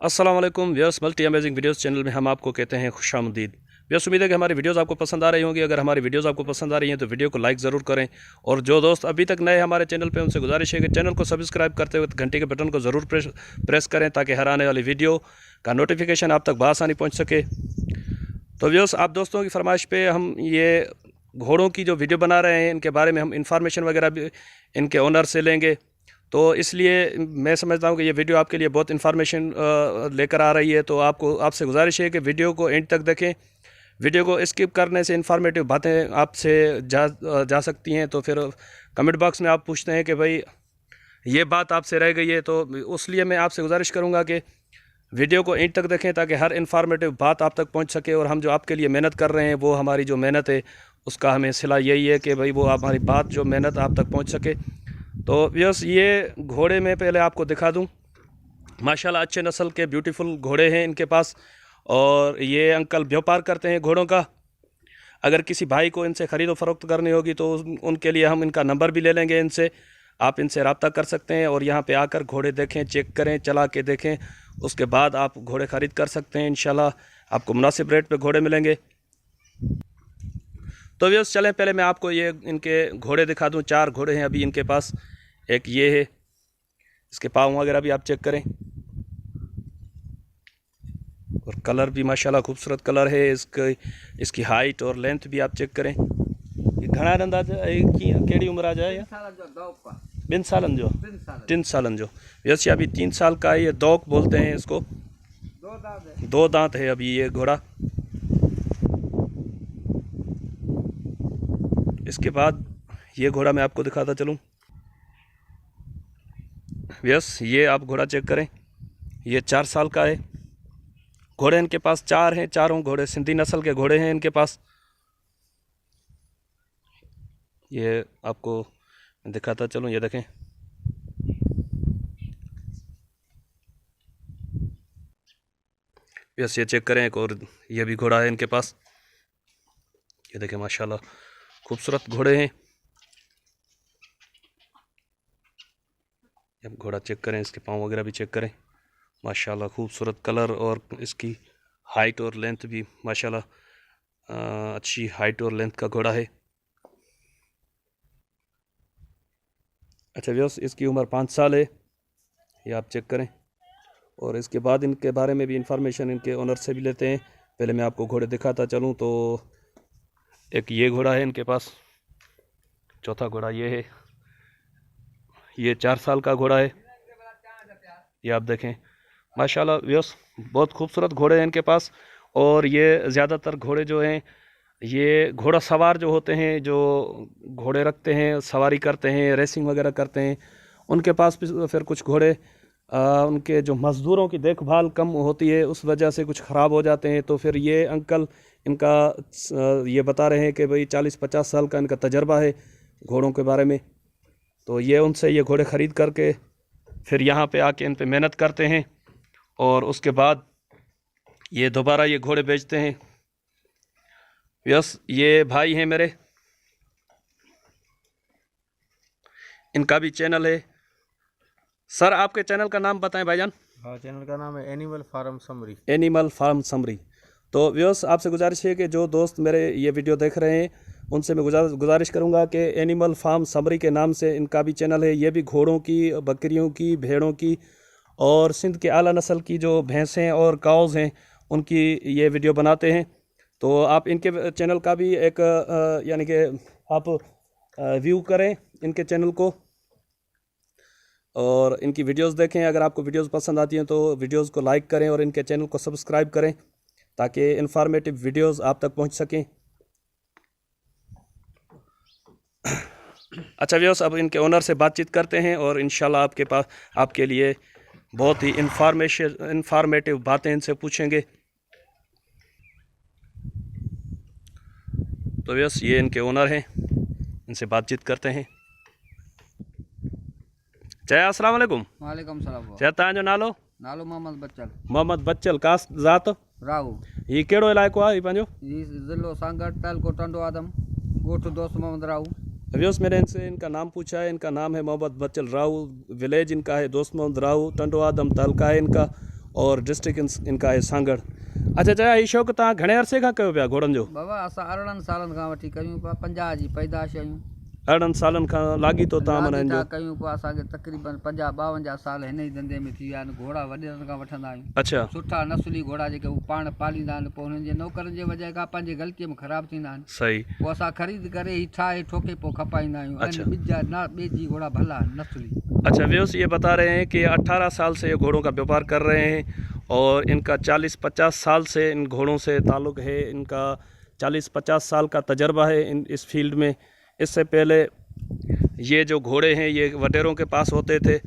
अस्सलाम वालेकुम viewers, multi amazing videos channel में हम आपको कहते हैं खुशामदीद। व्यूअर्स, उम्मीद है कि हमारी वीडियोस आपको पसंद आ रही होंगी। अगर हमारी वीडियोस आपको पसंद आ रही हैं तो वीडियो को लाइक ज़रूर करें, और जो दोस्त अभी तक नए हमारे चैनल पे उनसे गुजारिश है कि चैनल को सब्सक्राइब करते वक्त घंटे के बटन को ज़रूर प्रेस करें, ताकि हर आने वाली वीडियो का नोटिफिकेशन आप तक बआसानी पहुँच सके। तो व्यूअर्स, आप दोस्तों की फरमाइश पर हम ये घोड़ों की जो वीडियो बना रहे हैं, इनके बारे में हम इंफॉर्मेशन वगैरह भी इनके ओनर से लेंगे। तो इसलिए मैं समझता हूँ कि ये वीडियो आपके लिए बहुत इन्फॉर्मेशन लेकर आ रही है। तो आपसे गुजारिश है कि वीडियो को एंड तक देखें। वीडियो को स्किप करने से इन्फॉर्मेटिव बातें आपसे जा सकती हैं। तो फिर कमेंट बॉक्स में आप पूछते हैं कि भाई ये बात आपसे रह गई है, तो उसलिए मैं आपसे गुजारिश करूँगा कि वीडियो को एंड तक देखें, ताकि हर इन्फॉर्मेटिव बात आप तक पहुँच सके। और हम जो आपके लिए मेहनत कर रहे हैं, वो हमारी जो मेहनत है उसका हमें सिला यही है कि भाई वो हमारी बात जो मेहनत आप तक पहुँच सके। तो व्यूअर्स, ये घोड़े में पहले आपको दिखा दूं, माशाल्लाह अच्छे नस्ल के ब्यूटीफुल घोड़े हैं इनके पास। और ये अंकल व्यापार करते हैं घोड़ों का। अगर किसी भाई को इनसे ख़रीदो फ़रोख्त करनी होगी तो उनके लिए हम इनका नंबर भी ले लेंगे इनसे। आप इनसे रब्ता कर सकते हैं और यहाँ पे आकर घोड़े देखें, चेक करें, चला के देखें, उसके बाद आप घोड़े ख़रीद कर सकते हैं। इंशाल्लाह आपको मुनासिब रेट पर घोड़े मिलेंगे। तो व्यूअर्स, चलें पहले मैं आपको ये इनके घोड़े दिखा दूँ। 4 घोड़े हैं अभी इनके पास। एक ये है, इसके पाँव वगैरह भी आप चेक करें, और कलर भी माशाल्लाह खूबसूरत कलर है। इसकी हाइट और लेंथ भी आप चेक करें। ये घना अंदाजा केड़ी उम्र आ जाए, 2 सालन जो 3 सालन जो वैसे अभी 3 साल का है। ये दौक बोलते हैं इसको। 2 दांत है अभी ये घोड़ा। इसके बाद ये घोड़ा मैं आपको दिखाता चलूँ। यस, ये आप घोड़ा चेक करें, ये 4 साल का है। घोड़े इनके पास 4 हैं। चारों घोड़े सिंधी नस्ल के घोड़े हैं इनके पास। ये आपको दिखाता चलूँ, ये देखें। यस, ये चेक करें। एक और ये भी घोड़ा है इनके पास। ये देखें, माशाल्लाह खूबसूरत घोड़े हैं। अब घोड़ा चेक करें, इसके पाँव वगैरह भी चेक करें। माशाल्लाह खूबसूरत कलर, और इसकी हाइट और लेंथ भी माशाल्लाह अच्छी हाइट और लेंथ का घोड़ा है। अच्छा व्यूअर्स, इसकी उम्र 5 साल है, ये आप चेक करें। और इसके बाद इनके बारे में भी इंफॉर्मेशन इनके ओनर से भी लेते हैं। पहले मैं आपको घोड़े दिखाता चलूँ। तो एक ये घोड़ा है इनके पास, चौथा घोड़ा ये है। ये 4 साल का घोड़ा है, ये आप देखें। माशाल्लाह व्यूअर्स, बहुत खूबसूरत घोड़े हैं इनके पास। और ये ज़्यादातर घोड़े जो हैं, ये घोड़ा सवार जो होते हैं, जो घोड़े रखते हैं, सवारी करते हैं, रेसिंग वगैरह करते हैं, उनके पास भी फिर कुछ घोड़े उनके जो मज़दूरों की देखभाल कम होती है, उस वजह से कुछ ख़राब हो जाते हैं। तो फिर ये अंकल इनका ये बता रहे हैं कि भाई 40-50 साल का इनका तजर्बा है घोड़ों के बारे में। तो ये उनसे ये घोड़े ख़रीद करके फिर यहाँ पे आके इन पे मेहनत करते हैं, और उसके बाद ये दोबारा ये घोड़े बेचते हैं। यस, ये भाई हैं मेरे, इनका भी चैनल है। सर, आपके चैनल का नाम बताएं भाईजान। हाँ, चैनल का नाम है Animal Farm summary. Animal Farm summary. तो व्यूअर्स, आपसे गुजारिश है कि जो दोस्त मेरे ये वीडियो देख रहे हैं, उनसे मैं गुजारिश करूंगा कि एनिमल फार्म समरी के नाम से इनका भी चैनल है। ये भी घोड़ों की, बकरियों की, भेड़ों की और सिंध के आला नस्ल की जो भैंसें और काउज़ हैं, उनकी ये वीडियो बनाते हैं। तो आप इनके चैनल का भी एक यानी कि आप व्यू करें इनके चैनल को, और इनकी वीडियोस देखें। अगर आपको वीडियोस पसंद आती हैं तो वीडियोस को लाइक करें और इनके चैनल को सब्सक्राइब करें, ताकि इन्फॉर्मेटिव वीडियोस आप तक पहुंच सकें। अच्छा व्यूअर्स, अब इनके ओनर से बातचीत करते हैं, और इंशाल्लाह आपके लिए बहुत ही इन्फॉर्मेटिव बातें इनसे पूछेंगे। तो व्यूअर्स, ये इनके ओनर हैं, इनसे बातचीत करते हैं। जय अस्सलाम वालेकुम। वालेकुम सलाम। जय, तव्हांजो नालो? नालो मोहम्मद बच्चल। मोहम्मद बच्चल, कास ज़ात? राहू। ये केड़ो इलाइक़ो आहे पंहिंजो? ये ज़िलो सांगड़, तालको टंडो आदम, गोठ दोस्त मोहम्मद राहू। व्यूअर्स, मैंने इनसे इनका नाम पूछा है। इनका नाम है मोहम्मद बच्चल राहू, विलेज इनका है दोस्त मोहम्मद राहू, टंडो आदम तालका है इनका, और डिस्ट्रिक्ट इनका है सांगड़। अच्छा चाचा, ये शौक़ु तव्हां घणे अरसे खां कयो पिया घोड़नि जो? बाबा असां 18 सालनि खां वठी कयूं पिया, 50 जी पैदाइश आहियूं। 18 सालनि खां लाॻी तो तव्हां माना लाॻीता हिन जो? कयूं पिया, असांखे तक़रीबन 50-52 साल हिन ई धंधे में थी विया आहिनि। घोड़ा वॾनि खां वठंदा आहियूं, अच्छा सुठा नस्ली घोड़ा जेके हू पाण पालींदा आहिनि, पोइ हुननि जे नौकरनि जे वजह खां पंहिंजी ग़लतीअ में ख़राबु थींदा आहिनि। सही। पोइ असां ख़रीद करे ही ठाहे ठोके पोइ खपाईंदा आहियूं। अच्छा। ऐं ॿिजा ना ॿिए घोड़ा भला नस्ली। अच्छा व्यूस, ये बता रहे हैं कि 18 साल से ये घोड़ों का व्यापार कर रहे हैं और इनका 40-50 साल से इन घोड़ों से ताल्लुक़ है। इनका 40-50 साल का तजर्बा है इस फील्ड में। इससे पहले ये जो घोड़े हैं ये वडेरों के पास होते थे,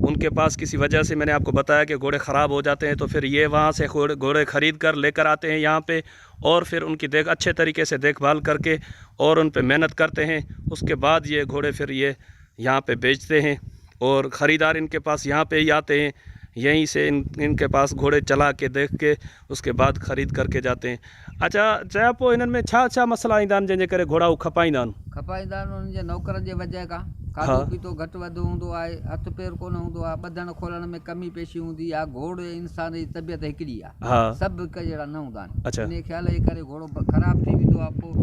उनके पास किसी वजह से मैंने आपको बताया कि घोड़े ख़राब हो जाते हैं, तो फिर ये वहाँ से घोड़े ख़रीद कर लेकर आते हैं यहाँ पे और फिर उनकी अच्छे तरीके से देखभाल करके और उन पे मेहनत करते हैं। उसके बाद ये घोड़े फिर ये यहाँ पे बेचते हैं और ख़रीदार इनके पास यहाँ पे ही आते हैं, यहीं से इनके पास घोड़े चला के देख के उसके बाद ख़रीद करके जाते हैं। अच्छा चया पोइ इन्हनि में छा छा मसला ईंदा आहिनि जंहिंजे करे घोड़ा खपाईंदा आहिनि? खपाईंदा आहिनि उन्हनि जे नौकरनि जे वजह खां। खाधो हाँ। पीतो घटि वधि हूंदो आहे, हथु पेर कोन हूंदो आहे, ॿधण खोलण में कमी पेशी हूंदी आहे। घोड़े इंसान जी तबियत हिकिड़ी आहे, हाँ। सभु हिक जहिड़ा न हूंदा आहिनि। अच्छा। इन ख़्याल जे करे घोड़ो ख़राबु थी वेंदो आहे। पोइ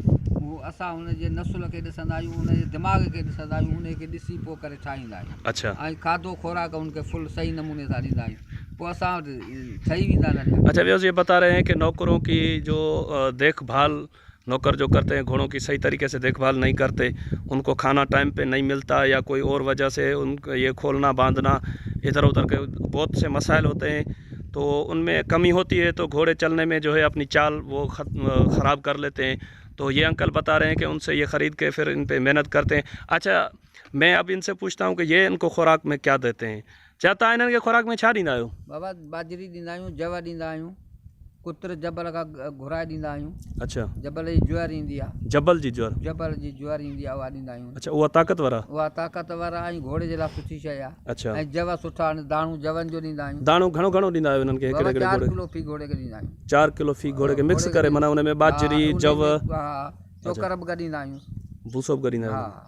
असां हुनजे नसुल खे ॾिसंदा आहियूं, हुनजे दिमाग़ खे ॾिसंदा आहियूं, हुनखे ॾिसी पोइ करे ठाहींदा आहियूं। अच्छा। ऐं खाधो खुराक उनखे फुल सही नमूने सां ॾींदा आहियूं, पोइ असां वटि ठही वेंदा आहिनि। अच्छा व्यूअर्स, ये बता रहे हैं कि नौकरों की जो देखभाल नौकर जो करते हैं घोड़ों की सही तरीके से देखभाल नहीं करते, उनको खाना टाइम पे नहीं मिलता या कोई और वजह से उनको ये खोलना बांधना इधर उधर के बहुत से मसाइल होते हैं, तो उनमें कमी होती है, तो घोड़े चलने में जो है अपनी चाल वो ख़राब कर लेते हैं। तो ये अंकल बता रहे हैं कि उनसे ये ख़रीद के फिर इन पे मेहनत करते हैं। अच्छा मैं अब इनसे पूछता हूँ कि ये इनको खुराक में क्या देते हैं? चाहता इन्हनि खे खुराक में छा ॾींदा आहियो? बाबा बाजरी ॾींदा आहियूं, जव ॾींदा आहियूं, कुत्र जबल खां घुराए ॾींदा आहियूं। अच्छा, जबल जी ज्वर ईंदी आहे, जबल जी ज्वर। जबल जी ज्वर ईंदी आहे, उहा ॾींदा आहियूं। अच्छा, उहा ताक़तवर आहे? उहा ताक़तवर आहे ऐं घोड़े जे लाइ सुठी शइ आहे। अच्छा। ऐं जव सुठा आहिनि, दाणू जवनि जो ॾींदा आहियूं। दाणो घणो घणो ॾींदा आहियो हिननि खे? हिकिड़े हिकिड़े 4 घोड़े किलो फी घोड़े खे ॾींदा आहियूं। 4 किलो फी घोड़े खे मिक्स करे, माना हुन में बाजरी जव हा चोकर बि ॾींदा आहियूं, भूसो बि ॾींदा आहियो? हा।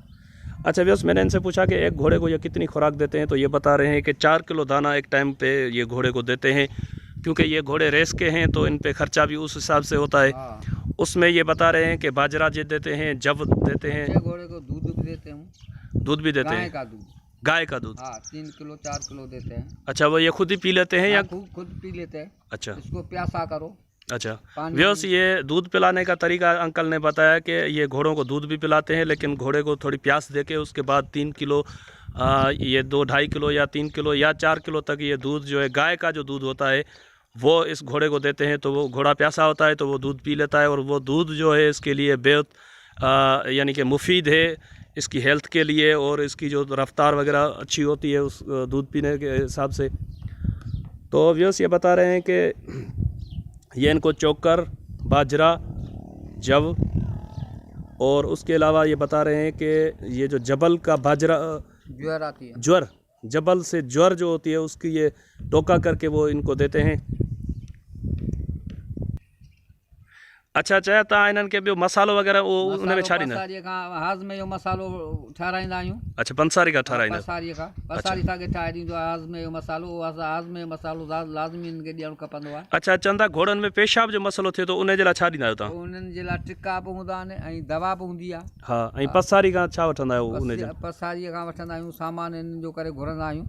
अच्छा व्यस, मैंने इनसे पूछा कि एक घोड़े को ये कितनी खुराक देते हैं, तो ये बता रहे हैं कि 4 किलो दाना एक टाइम पे ये घोड़े को देते हैं, क्योंकि ये घोड़े रेस के हैं तो इन पे खर्चा भी उस हिसाब से होता है। उसमें ये बता रहे हैं कि बाजरा जे देते हैं, जव देते हैं, घोड़े को दूध भी देते हैं। दूध भी देते हैं? गाय का दूध? हाँ, 3 किलो 4 किलो देते हैं। अच्छा, वो ये खुद ही पी लेते हैं या? खुद पी लेते हैं। अच्छा, इसको प्यासा करो। अच्छा व्यूअर्स, ये दूध पिलाने का तरीका अंकल ने बताया कि ये घोड़ों को दूध भी पिलाते हैं, लेकिन घोड़े को थोड़ी प्यास देके उसके बाद 3 किलो ये 2-2.5 किलो या 3 किलो या 4 किलो तक ये दूध जो है गाय का जो दूध होता है वो इस घोड़े को देते हैं। तो वो घोड़ा प्यासा होता है तो वो दूध पी लेता है, और वो दूध जो है इसके लिए बेहद यानी कि मुफीद है इसकी हेल्थ के लिए, और इसकी जो रफ्तार वगैरह अच्छी होती है उस दूध पीने के हिसाब से। तो व्यूअर्स, ये बता रहे हैं कि ये इनको चोकर, बाजरा, जव और उसके अलावा ये बता रहे हैं कि ये जो जबल का बाजरा ज्वर आती है, ज्वर, जबल से ज्वर जो होती है उसकी ये टोका करके वो इनको देते हैं। अच्छा चाहता इन्हनि खे ॿियो मसालो वग़ैरह वो उनमें छा ॾींदा? पसारीअ खां हाज़मे जो मसालो ठाराईंदा आहियूं। अच्छा, पंसारी का ठाराईंदा? पसारी असांखे ठाहे ॾींदो आहे हाज़मे जो मसालो। उहो असां हाज़मे जो मसालो लाज़मी इनखे ॾियणु खपंदो आहे। अच्छा, चंदा घोड़नि में पेशाब जो मसलो थिए तो उन जे लाइ छा ॾींदा आहियो तव्हां? उन्हनि जे लाइ टिका बि हूंदा आहिनि ऐं दवा बि हूंदी आहे। हा, ऐं पसारी खां छा वठंदा आहियो उन जा? पसारीअ खां वठंदा आहियूं, सामान इन्हनि जो करे घुरंदा आहियूं,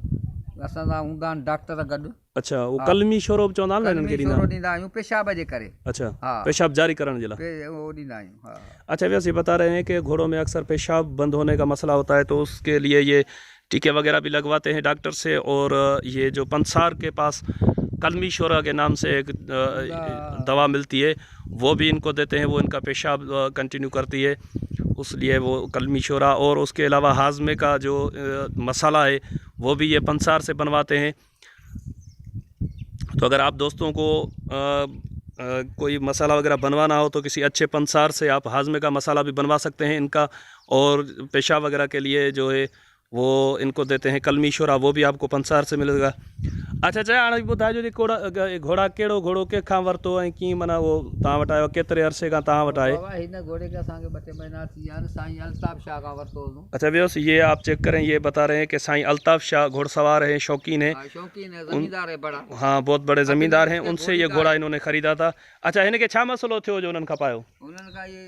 असां सां हूंदा आहिनि डॉक्टर गॾु। अच्छा, वो कलमी शोरो बि चवंदा आहिनि इनखे? ॾींदा आहियूं पेशाब जे करे। अच्छा, हाँ। पेशाब जारी करण जे लाइ वो ॾींदा आहियूं, हाँ। अच्छा वैसे बता रहे हैं कि घोड़ों में अक्सर पेशाब बंद होने का मसला होता है, तो उसके लिए ये टीके वगैरह भी लगवाते हैं डॉक्टर से, और ये जो पंसार के पास कलमी शोरा के नाम से एक दवा मिलती है वो भी इनको देते हैं, वो इनका पेशाब कंटिन्यू करती है, उसलिए वो कलमी शोरा। और उसके अलावा हाजमे का जो मसाला है वो भी ये पंसार से बनवाते हैं। तो अगर आप दोस्तों को कोई मसाला वगैरह बनवाना हो तो किसी अच्छे पंसार से आप हाजमे का मसाला भी बनवा सकते हैं इनका, और पेशाब वगैरह के लिए जो है वो इनको देते हैं कलमी शोरा, वो भी आपको पंसार से मिलेगा। अच्छा चया हाणे ॿुधाइजो जी घोड़ा कहिड़ो घोड़ो कंहिंखां वरितो ऐं कीअं माना उहो तव्हां वटि आयो केतिरे अरसे खां तव्हां वटि आहे? बाबा हिन घोड़े खे असांखे 2-3 महीना थी विया आहिनि, साईं अल्ताफ़ शाह खां वरितो हुओ। अच्छा व्यूअर्स, ये आप चेक करें, ये बता रहे हैं कि साईं अल्ताफ़ शाह घोड़सवार हैं, शौकीन हैं। हाँ, शौकीन है, जमींदार है बड़ा। हाँ, बहुत बड़े ज़मींदार हैं, अपने उनसे ये घोड़ी घोड़ा का इन्होंने ख़रीदा था। अच्छा हिनखे छा मसलो थियो जो उन्हनि खपायो? उन्हनि का ये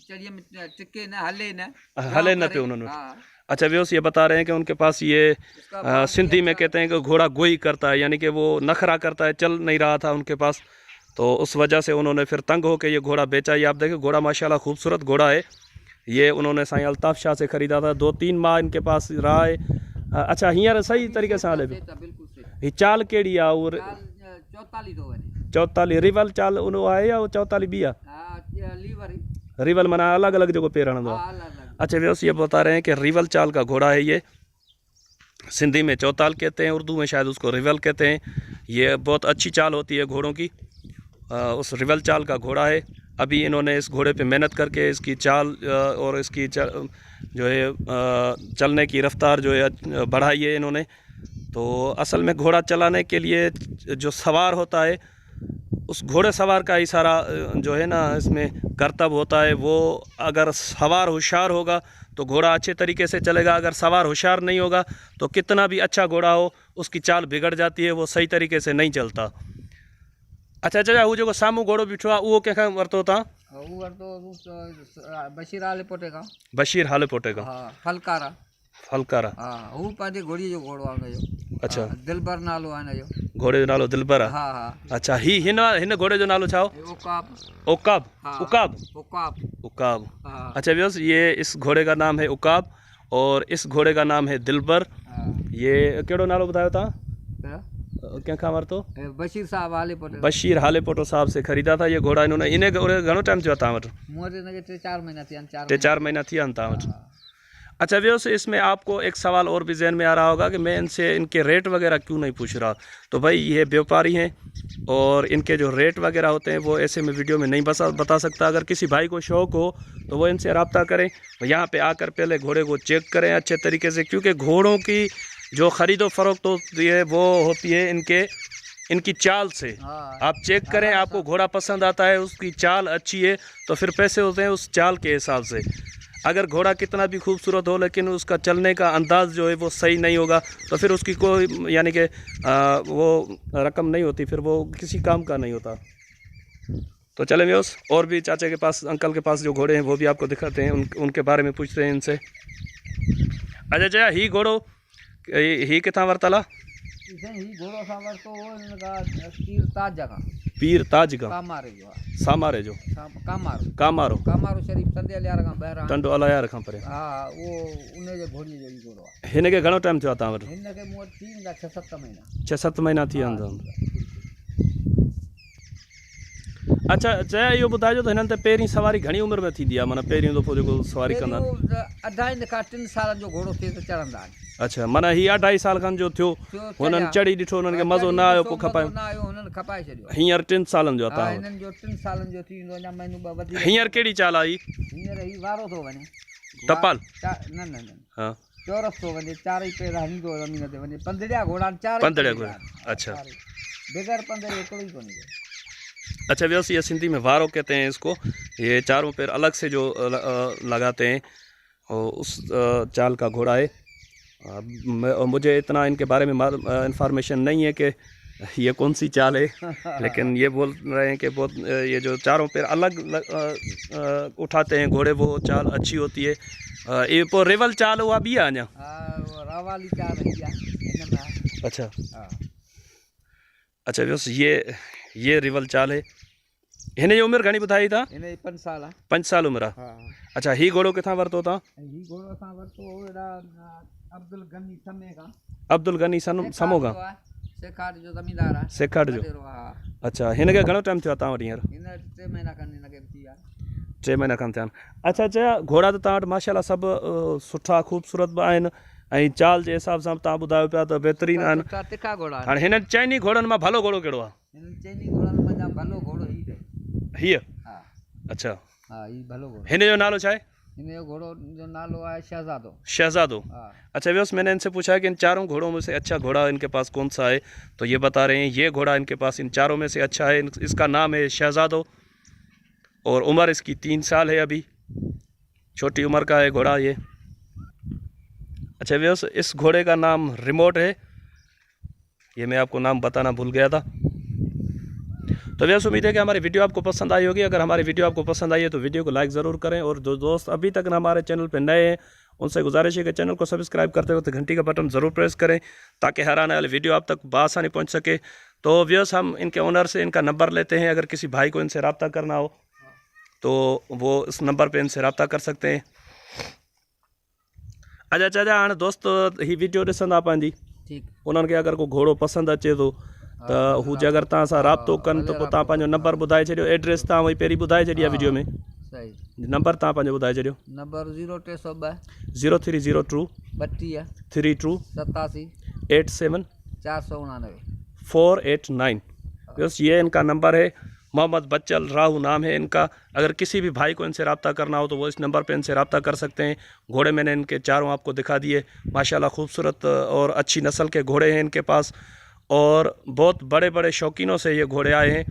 चढ़िए में टिके न हले न हले न करे। पियो उन्होंने। हाँ, अच्छा व्यूअर्स, ये बता रहे हैं कि उनके पास ये उसका बाप सिंधी भी में अच्छा- कहते हैं कि घोड़ा गोई करता है, यानी कि वो नखरा करता है, चल नहीं रहा था उनके पास, तो उस वजह से उन्होंने फिर तंग होकर ये घोड़ा बेचा। ये आप देखिए घोड़ा माशाल्लाह खूबसूरत घोड़ा है, ये उन्होंने साईं अल्ताफ़ शाह से ख़रीदा था। 2-3 माह इनके पास रहा है। अच्छा हींअर सही तरीक़े सां हले पियो? बिल्कुल सही। ही चाल कहिड़ी आहे? उहो 44 तो वने। 44 रिवल चाल उन आहे या 44 ॿी आहे? हाँ, लीवर ही। रिवल माना अलग अलग जो पेर हणंदो आहे? हाँ, अलग-अलग। अच्छा व्यूअर्स, ये बता रहे हैं कि रिवल चाल का घोड़ा है ये, सिंधी में चौताल कहते हैं, उर्दू में शायद उसको रिवल कहते हैं। ये बहुत अच्छी चाल होती है घोड़ों की, उस रिवल चाल का घोड़ा है। अभी इन्होंने इस घोड़े पे मेहनत करके इसकी चाल और इसकी जो है चलने की रफ्तार जो है बढ़ाई है इन्होंने। तो असल में घोड़ा चलाने के लिए जो सवार होता है, उस घोड़े सवार का ही सारा जो है ना इसमें करतब होता है। वो अगर सवार होशियार होगा तो घोड़ा अच्छे तरीके से चलेगा, अगर सवार होशियार नहीं होगा तो कितना भी अच्छा घोड़ा हो उसकी चाल बिगड़ जाती है, वो सही तरीके से नहीं चलता। अच्छा अच्छा, वो जो सामू घोड़ो बीठो आहे उहो कंहिंखां वरितो तव्हां? वो वरतो बशीर आले पोटे का। बशीर हाले पोटे का? हाँ, फलकारा। फलकारा। हाँ, वो पंहिंजे घोड़ी जो घोड़ो आहे हुनजो। अच्छा। हाँ, दिलबर नालो आहे हिनजो। घोड़े जो नालो दिलबर आहे? हाँ हाँ। अच्छा, हिन घोड़े जो नालो छा हो? उकाब। उकाब? हाँ, उकाब? उकाब। उकाब। हाँ। अच्छा व्यूअर्स, ये इस घोड़े का नाम है उकाब और इस घोड़े का नाम है दिलबर। हाँ। ये कहिड़ो नालो ॿुधायो तव्हां? क्या? कंहिंखां वरितो? बशीर साहब आले पोटे। बशीर हाले पोटो साहब से ख़रीदा था ये घोड़ा इन्होंने। इन घोड़े घणो टाइम थियो आहे तव्हां वटि? मूं वटि हिनखे 3-4 महीना थिया आहिनि। 3-4 महीना थी विया आहिनि तव्हां वटि? हाँ। अच्छा व्यूअर्स, इसमें आपको एक सवाल और भी जहन में आ रहा होगा कि मैं इनसे इनके रेट वगैरह क्यों नहीं पूछ रहा। तो भाई ये व्यापारी हैं और इनके जो रेट वगैरह होते हैं वो ऐसे में वीडियो में नहीं बता सकता। अगर किसी भाई को शौक़ हो तो वो इनसे रब्ता करें, यहाँ पे आकर पहले घोड़े को चेक करें अच्छे तरीके से, क्योंकि घोड़ों की जो ख़रीदो फरोख्त होती है वो होती है इनकी चाल से। हाँ। आप चेक करें, आपको घोड़ा पसंद आता है, उसकी चाल अच्छी है तो फिर पैसे होते हैं उस चाल के हिसाब से। अगर घोड़ा कितना भी खूबसूरत हो लेकिन उसका चलने का अंदाज़ जो है वो सही नहीं होगा तो फिर उसकी कोई यानी कि वो रकम नहीं होती, फिर वो किसी काम का नहीं होता। तो चले व्यूअर्स, और भी चाचा के पास, अंकल के पास जो घोड़े हैं वो भी आपको दिखाते हैं, उनके बारे में पूछते हैं इनसे। अच्छा अच्छा, ही घोड़ो ही किथां वरितल? ही घोड़ो सां वरितो हो हिनखां पीर ताज खां। पीर ताज खां? कामारे जो आहे। सामारे जो? कामारो। कामारो? कामारो शरीफ संडे अलियार खां ॿाहिरां। टंडो अलायार खां परे? हाँ, वो उनजे घोड़ीअ जो ई घोड़ो आहे। हिनखे घणो टाइम थियो आहे तव्हां वटि? हिनखे मूं वटि थी वेंदा 6-7 महीना। 6-7 महीना थी विया आहिनि। अच्छा चया इहो ॿुधाइजो त हिननि ते पहिरीं सवारी घणी उमिरि में थींदी आहे, माना पहिरियों दफ़ो जेको सवारी कंदा आहिनि? 2.5 खां 3 सालनि जो घोड़ो थिए त चढ़ंदा आहिनि। अच्छा, माना हीअ 2.5 साल खनि जो थियो, हुननि चढ़ी ॾिठो, हुननि खे मज़ो न आयो, पोइ खपायो? न आयो, हुननि खपाए छॾियो। हींअर 3 सालनि जो आहे हा, तव्हां? हिननि जो 3 सालनि जो थी वेंदो, अञा महीनो ॿ वधीक। हींअर कहिड़ी चाल आई? हींअर ही वारो थो वञे। टपाल? न न न, हाँ, चौरस थो वञे, 4 ई पेर हणींदो ज़मीन ते वञे। पंधड़िया घोड़ा आहिनि, 4 पंधड़िया घोड़ा। अच्छा। बग़ैर पंधड़े हिकिड़ो ई कोन्हे। अच्छा व्यूअर्स, ये सिंधी में वारो कहते हैं इसको। ये चारों पैर अलग से जो लगाते हैं और उस चाल का घोड़ा है। मुझे इतना इनके बारे में इंफॉर्मेशन नहीं है कि ये कौन सी चाल है, लेकिन ये बोल रहे हैं कि बहुत ये जो चारों पैर अलग उठाते हैं घोड़े, वो चाल अच्छी होती है। ये पो रेवल चाल हुआ भी है अञा? रावाली चाल है। अच्छा अच्छा व्यूअर्स, ये रिवल चाल है। हिन जी उमिरि घणी ॿुधाई था? हिन जी 5 साल आहे। 5 साल उमिरि आहे? हाँ। अच्छा, ही घोड़ो किथां वरितो तव्हां? ही घोड़ो असां वरितो हो हेॾा अब्दुल गनी समे खां। अब्दुल गनी समो खां? सेखाट जो ज़मींदार आहे। सेखाट जो? हाँ। अच्छा, हिनखे घणो टाइम थियो आहे तव्हां वटि हींअर? हिन 3 महीना खनि हिनखे थी विया। 3 महीना खनि थिया आहिनि। अच्छा अच्छा, घोड़ा त तव्हां वटि माशाल्लाह सभु सुठा ख़ूबसूरत बि आहिनि ऐं चाल जे हिसाब सां तव्हां ॿुधायो पिया त बहितरीनु आहिनि। तिखा घोड़ा आहिनि। हाणे हिननि चइनी घोड़नि मां भलो घोड़ो कहिड़ो आहे? हिननि चइनी घोड़नि मां भलो घोड़ो ही अथई। हीअ? हा। अच्छा, हा, ही भलो घोड़ो। हिन जो नालो छा आहे? इन जो घोड़ो जो नालो है शहजादो। शहजादो। हाँ अच्छा व्यूअर्स, मैंने इनसे पूछा है कि इन चारों घोड़ों में से अच्छा घोड़ा इनके पास कौन सा है, तो ये बता रहे हैं ये घोड़ा इनके पास इन चारों में से अच्छा है। इसका नाम है शहजादो और उम्र इसकी 3 साल है, अभी छोटी उम्र का है घोड़ा ये। अच्छा व्यूअर्स, इस घोड़े का नाम रिमोट है, ये मैं आपको नाम बताना भूल गया था। तो व्यूअर्स, उम्मीद है कि हमारी वीडियो आपको पसंद आई होगी। अगर हमारी वीडियो आपको पसंद आई है तो वीडियो को लाइक ज़रूर करें, और जो दोस्त अभी तक हमारे चैनल पर नए हैं उनसे गुजारिश है कि चैनल को सब्सक्राइब करते वक्त घंटी का बटन ज़रूर प्रेस करें, ताकि हर आने वाली वीडियो आप तक बआसानी पहुंच सके। तो व्यूअर्स, हम इनके ओनर से इनका नंबर लेते हैं, अगर किसी भाई को इनसे रब्ता करना हो तो वो इस नंबर पर इनसे रब्ता कर सकते हैं। अच्छा चाचा, हाँ दोस्त ही वीडियो ॾिसंदा पंहिंजी, ठीक उन्हनि खे अगर को घोड़ो पसंदि अचे थो त हू जे अगर तव्हां सां राब्तो कनि त पोइ तव्हां पंहिंजो नंबर ॿुधाए छॾियो, एड्रेस तव्हां वही पहिरीं ॿुधाए छॾी आहे वीडियो में। सही नंबर तव्हां पंहिंजो ॿुधाए छॾियो। नंबर 0302 0302 32 32 87 87 489। 489। बस ये इनका नंबर है। मोहम्मद बच्चल राहू नाम है इनका। अगर किसी भी भाई को इनसे रब्ता करना हो तो वो इस नंबर पे इनसे रब्ता कर सकते हैं। घोड़े मैंने इनके चारों आपको दिखा दिए, माशाल्लाह खूबसूरत और अच्छी नस्ल के घोड़े हैं इनके पास, और बहुत बड़े बड़े शौकीनों से ये घोड़े आए हैं।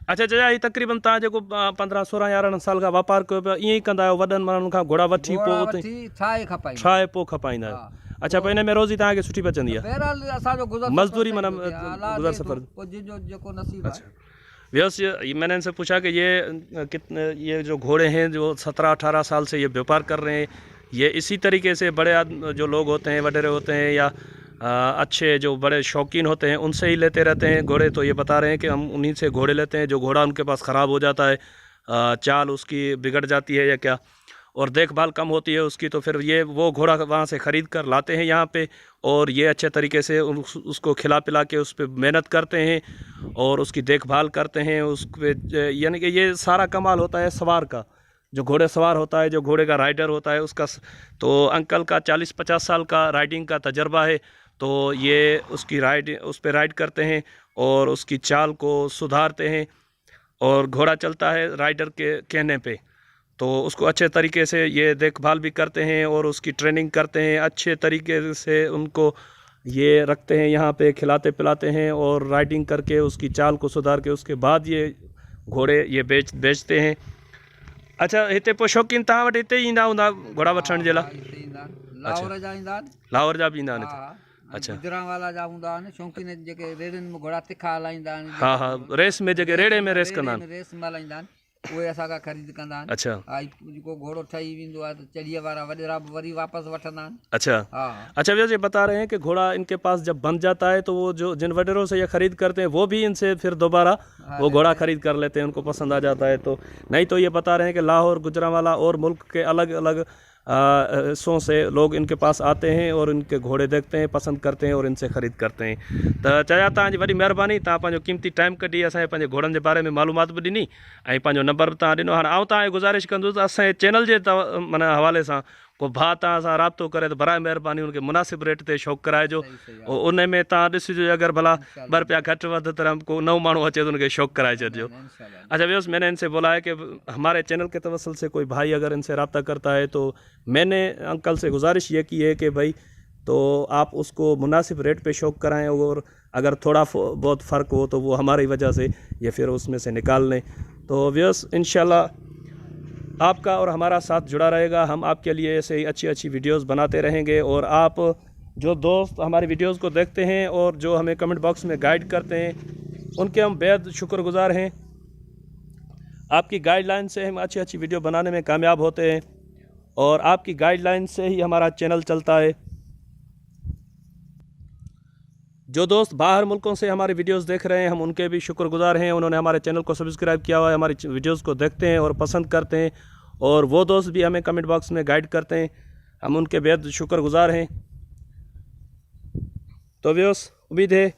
अच्छा चाचा, ये तकरीबन तव्हां जेको 15 16 11 साल का वापार कयो पिया, ईअं ई कंदा आहियो? वॾनि माण्हुनि खां घोड़ा वठी पोइ उते ठाहे खपाई छा आहे पोइ खपाईंदा आहियो? अच्छा, पोइ इन में रोज़ी तव्हांखे सुठी बचंदी आहे? बहरहाल असांजो गुज़र मजदूरी माना गुज़र सफ़र। जो जेको नसीब है। व्यूअर्स, मैंने इनसे पूछा कि ये जो घोड़े हैं जो 17-18 साल से ये व्यापार कर रहे हैं, ये इसी तरीके से बड़े जो लोग होते हैं, वडेरे होते हैं, या अच्छे जो बड़े शौकीन होते हैं उनसे ही लेते रहते हैं घोड़े? तो ये बता रहे हैं कि हम उन्हीं से घोड़े लेते हैं। जो घोड़ा उनके पास ख़राब हो जाता है, चाल उसकी बिगड़ जाती है या क्या, और देखभाल कम होती है उसकी, तो फिर ये वो घोड़ा वहाँ से ख़रीद कर लाते हैं यहाँ पे, और ये अच्छे तरीके से उसको खिला पिला के उस पर मेहनत करते हैं और उसकी देखभाल करते हैं उस पर। यानी कि ये सारा कमाल होता है सवार का, जो घोड़े सवार होता है, जो घोड़े का राइडर होता है उसका। तो अंकल का 40-50 साल का राइडिंग का तजर्बा है, तो ये उसकी उस पर राइड करते हैं और उसकी चाल को सुधारते हैं, और घोड़ा चलता है राइडर के कहने पे, तो उसको अच्छे तरीके से ये देखभाल भी करते हैं और उसकी ट्रेनिंग करते हैं। अच्छे तरीके से उनको ये रखते हैं यहाँ पे, खिलाते पिलाते हैं और राइडिंग करके उसकी चाल को सुधार के उसके बाद ये घोड़े ये बेचते हैं। अच्छा, हिते पोइ शौक़ीन तव्हां वटि हिते ईंदा हूंदा घोड़ा वठण जे लाइ? लाहौर जा ईंदा आहिनि। लाहौर जा बि ईंदा आहिनि हिते? अच्छा, गुजरांवाला जा हूंदा आहिनि शौक़ीन, जेके रेड़ियुनि में घोड़ा तिखा हलाईंदा आहिनि। हाँ हाँ, रेस में जेके रेड़े में रेस कंदा आहिनि, रेस में हलाईंदा आहिनि, उहे असांखां ख़रीद कंदा आहिनि। अच्छा, जेको घोड़ो ठही वेंदो आहे त चढ़ीअ वारा वॾेरा वरी वापसि वठंदा आहिनि। अच्छा हाँ अच्छा। भैया ये बता रहे हैं कि घोड़ा इनके पास जब बन जाता है तो वो जो जिन वडेरों से ये खरीद करते हैं वो भी इनसे फिर दोबारा वो घोड़ा खरीद कर लेते हैं, उनको पसंद आ जाता है तो। नहीं तो ये बता रहे हैं कि लाहौर, गुजरांवाला और मुल्क के अलग अलग हिस्सों से लोग इनके पास आते हैं और इनके घोड़े देखते हैं, पसंद करते हैं और इनसे ख़रीद करते हैं। तो चाचा, तव्हांजी वॾी महिरबानी, तव्हां पंहिंजो क़ीमती टाइम कढी असांजे पंहिंजे घोड़नि जे बारे में मालूमात बि ॾिनी ऐं पंहिंजो नंबर बि तव्हां ॾिनो। हाणे आउं तव्हांखे गुज़ारिश कंदुसि असांजे चैनल जे माना हवाले सां को भाउ तव्हां सां राब्तो करे त बराए महिरबानी उनखे मुनासिब रेट ते शौक़ु कराइजो। उन में तव्हां ॾिसिजो अगरि भला ॿ रुपया घटि वधि त को नओं माण्हू अचे तो उनके शौक़ु कराए छॾिजो। अच्छा व्यूअर्स, मैंने इनसे बोला है कि हमारे चैनल के तवसल से कोई भाई अगर इनसे रब्ता करता है तो मैंने अंकल से गुजारिश ये की है कि भाई तो आप उसको मुनासिब रेट पे शौक़ कराएं, और अगर थोड़ा बहुत फ़र्क हो तो वो हमारी वजह से ये फिर उसमें से निकाल लें। तो व्यूअर्स, इंशाल्लाह आपका और हमारा साथ जुड़ा रहेगा। हम आपके लिए ऐसे ही अच्छी अच्छी वीडियोस बनाते रहेंगे, और आप जो दोस्त हमारी वीडियोस को देखते हैं और जो हमें कमेंट बॉक्स में गाइड करते हैं उनके हम बेहद शुक्रगुजार हैं। आपकी गाइडलाइन से हम अच्छी अच्छी वीडियो बनाने में कामयाब होते हैं, और आपकी गाइडलाइन से ही हमारा चैनल चलता है। जो दोस्त बाहर मुल्कों से हमारे वीडियोस देख रहे हैं हम उनके भी शुक्रगुजार हैं, उन्होंने हमारे चैनल को सब्सक्राइब किया हुआ है, हमारी वीडियोस को देखते हैं और पसंद करते हैं, और वो दोस्त भी हमें कमेंट बॉक्स में गाइड करते हैं, हम उनके बेहद शुक्रगुजार हैं। तो व्यूअर्स, उम्मीद है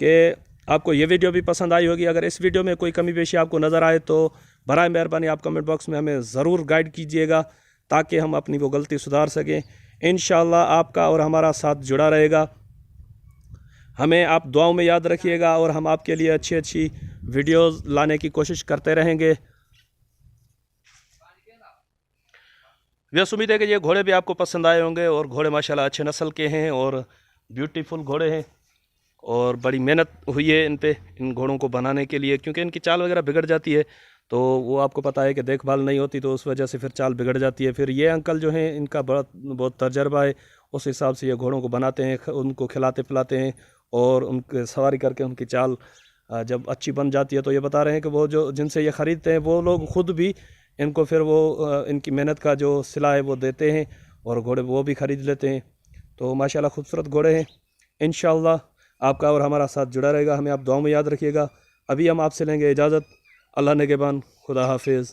कि आपको ये वीडियो भी पसंद आई होगी। अगर इस वीडियो में कोई कमी पेशी आपको नज़र आए तो बराए मेहरबानी आप कमेंट बॉक्स में हमें ज़रूर गाइड कीजिएगा, ताकि हम अपनी वो गलती सुधार सकें। इंशाअल्लाह आपका और हमारा साथ जुड़ा रहेगा। हमें आप दुआओं में याद रखिएगा, और हम आपके लिए अच्छी अच्छी वीडियोस लाने की कोशिश करते रहेंगे। व्यस उम्मीद है कि ये घोड़े भी आपको पसंद आए होंगे, और घोड़े माशाल्लाह अच्छे नस्ल के हैं और ब्यूटीफुल घोड़े हैं, और बड़ी मेहनत हुई है इन घोड़ों को बनाने के लिए, क्योंकि इनकी चाल वगैरह बिगड़ जाती है, तो वो आपको पता है कि देखभाल नहीं होती, तो उस वजह से फिर चाल बिगड़ जाती है। फिर ये अंकल जो हैं इनका बहुत तजर्बा है, उस हिसाब से ये घोड़ों को बनाते हैं, उनको खिलाते पिलाते हैं, और उनके सवारी करके उनकी चाल जब अच्छी बन जाती है, तो ये बता रहे हैं कि वो जो जिनसे ये ख़रीदते हैं वो लोग ख़ुद भी इनको फिर वो इनकी मेहनत का जो सिला है वो देते हैं, और घोड़े वो भी ख़रीद लेते हैं। तो माशाल्लाह खूबसूरत घोड़े हैं। इंशाअल्लाह आपका और हमारा साथ जुड़ा रहेगा, हमें आप दुआ में याद रखिएगा। अभी हम आपसे लेंगे इजाज़त। अल्लाह निगहबान, खुदा हाफिज़।